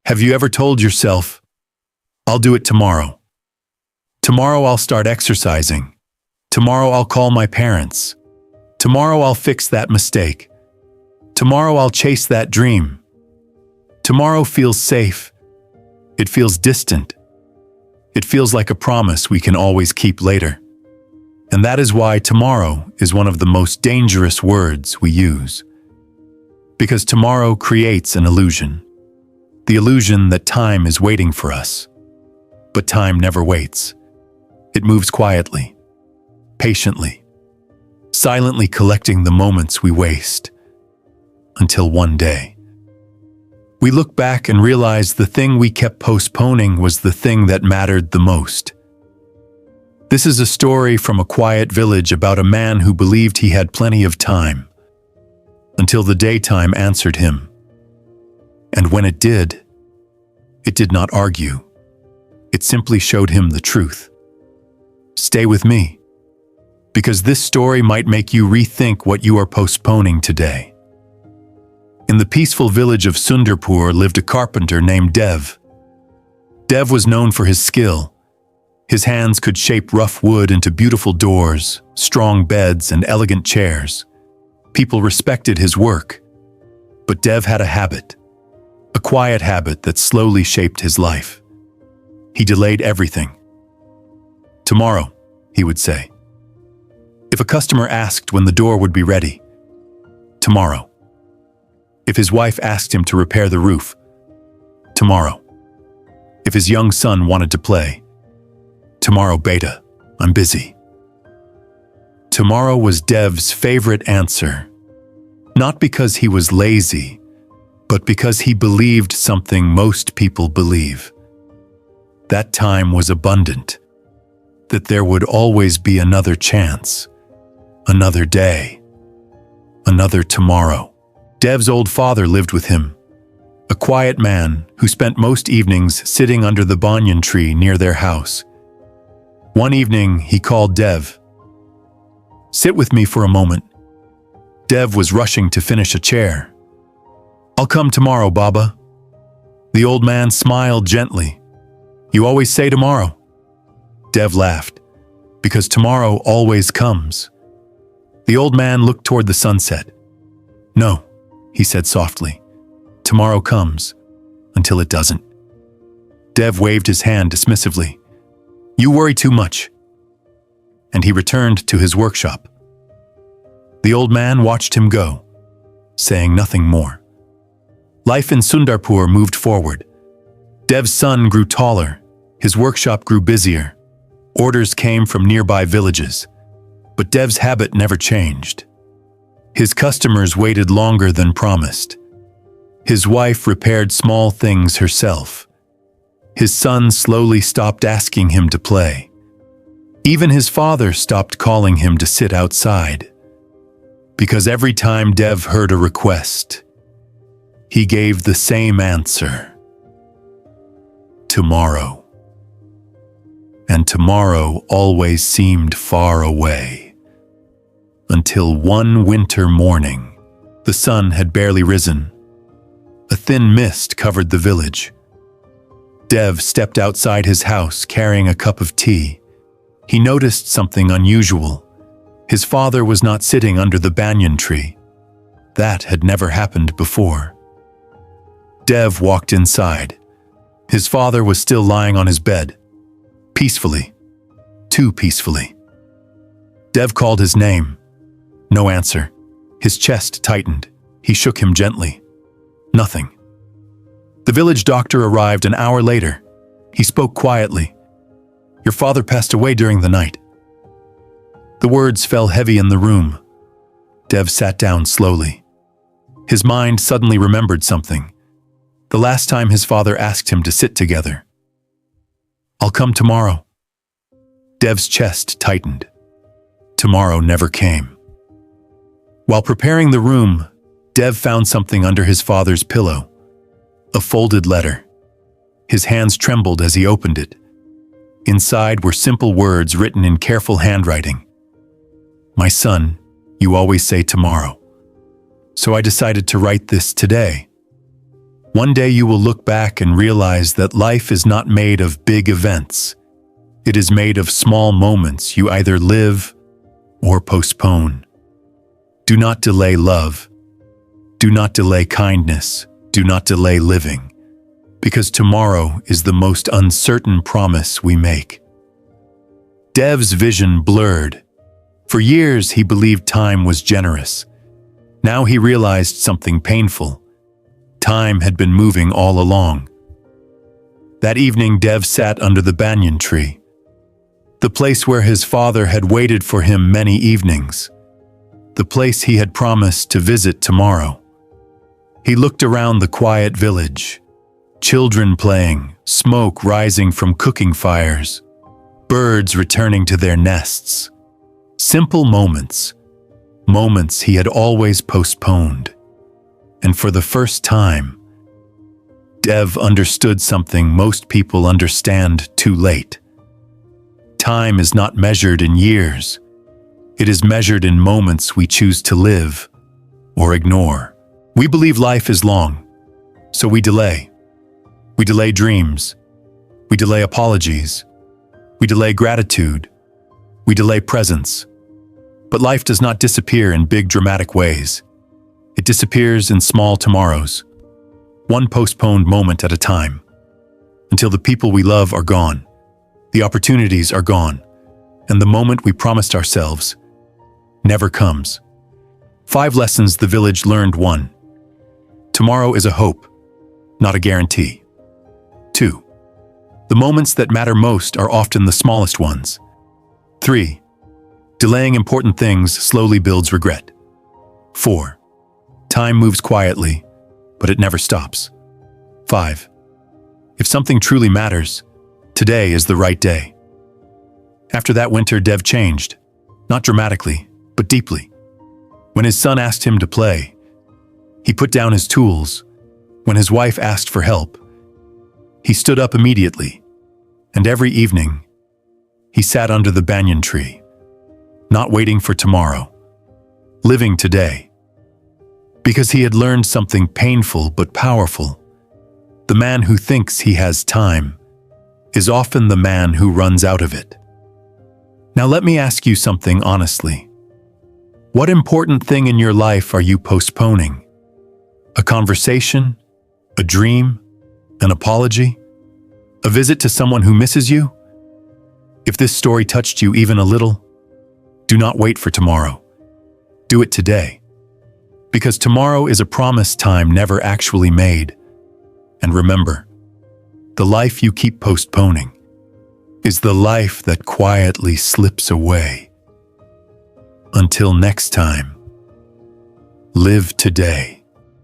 Have you ever told yourself, I'll do it tomorrow? Tomorrow I'll start exercising. Tomorrow I'll call my parents. Tomorrow I'll fix that mistake. Tomorrow I'll chase that dream. Tomorrow feels safe. It feels distant. It feels like a promise we can always keep later. And that is why tomorrow is one of the most dangerous words we use. Because tomorrow creates an illusion. The illusion that time is waiting for us. But time never waits. It moves quietly, patiently, silently collecting the moments we waste. Until one day, we look back and realize the thing we kept postponing was the thing that mattered the most. This is a story from a quiet village about a man who believed he had plenty of time, until the daytime answered him. And when it did not argue. It simply showed him the truth. Stay with me, because this story might make you rethink what you are postponing today. In the peaceful village of Sundarpur lived a carpenter named Dev. Dev was known for his skill. His hands could shape rough wood into beautiful doors, strong beds, and elegant chairs. People respected his work. But Dev had a habit, a quiet habit that slowly shaped his life. He delayed everything. Tomorrow, he would say. If a customer asked when the door would be ready, tomorrow. If his wife asked him to repair the roof, tomorrow. If his young son wanted to play, tomorrow, beta, I'm busy. Tomorrow was Dev's favorite answer, not because he was lazy, but because he believed something most people believe. That time was abundant, that there would always be another chance, another day, another tomorrow. Dev's old father lived with him, a quiet man who spent most evenings sitting under the banyan tree near their house. One evening, he called Dev. "Sit with me for a moment." Dev was rushing to finish a chair. "I'll come tomorrow, Baba." The old man smiled gently. "You always say tomorrow." Dev laughed, because tomorrow always comes. The old man looked toward the sunset. "No," he said softly. "Tomorrow comes, until it doesn't." Dev waved his hand dismissively. "You worry too much." And he returned to his workshop. The old man watched him go, saying nothing more. Life in Sundarpur moved forward. Dev's son grew taller. His workshop grew busier. Orders came from nearby villages. But Dev's habit never changed. His customers waited longer than promised. His wife repaired small things herself. His son slowly stopped asking him to play. Even his father stopped calling him to sit outside. Because every time Dev heard a request, he gave the same answer. Tomorrow. And tomorrow always seemed far away. Until one winter morning, the sun had barely risen. A thin mist covered the village. Dev stepped outside his house carrying a cup of tea. He noticed something unusual. His father was not sitting under the banyan tree. That had never happened before. Dev walked inside. His father was still lying on his bed, peacefully, too peacefully. Dev called his name. No answer. His chest tightened. He shook him gently. Nothing. The village doctor arrived an hour later. He spoke quietly. "Your father passed away during the night." The words fell heavy in the room. Dev sat down slowly. His mind suddenly remembered something. The last time his father asked him to sit together. "I'll come tomorrow." Dev's chest tightened. Tomorrow never came. While preparing the room, Dev found something under his father's pillow. A folded letter. His hands trembled as he opened it. Inside were simple words written in careful handwriting. "My son, you always say tomorrow. So I decided to write this today. One day you will look back and realize that life is not made of big events. It is made of small moments you either live or postpone. Do not delay love. Do not delay kindness. Do not delay living, because tomorrow is the most uncertain promise we make. Dev's vision blurred. For years he believed time was generous. Now he realized something painful. Time had been moving all along. That evening Dev sat under the banyan tree, the place where his father had waited for him many evenings, the place he had promised to visit tomorrow. He looked around the quiet village, children playing, smoke rising from cooking fires, birds returning to their nests. Simple moments, moments he had always postponed. And for the first time, Dev understood something most people understand too late. Time is not measured in years. It is measured in moments we choose to live or ignore. We believe life is long, so we delay. We delay dreams. We delay apologies. We delay gratitude. We delay presence. But life does not disappear in big dramatic ways. It disappears in small tomorrows, one postponed moment at a time, until the people we love are gone, the opportunities are gone, and the moment we promised ourselves never comes. 5 lessons the village learned. 1. Tomorrow is a hope, not a guarantee. 2. The moments that matter most are often the smallest ones. 3. Delaying important things slowly builds regret. 4. Time moves quietly, but it never stops. 5. If something truly matters, today is the right day. After that winter, Dev changed, not dramatically, but deeply. When his son asked him to play, he put down his tools. When his wife asked for help, he stood up immediately. And every evening, he sat under the banyan tree, not waiting for tomorrow, living today. Because he had learned something painful but powerful. The man who thinks he has time is often the man who runs out of it. Now let me ask you something honestly. What important thing in your life are you postponing? A conversation? A dream? An apology? A visit to someone who misses you? If this story touched you even a little, do not wait for tomorrow. Do it today. Because tomorrow is a promised time never actually made. And remember, the life you keep postponing is the life that quietly slips away. Until next time, live today.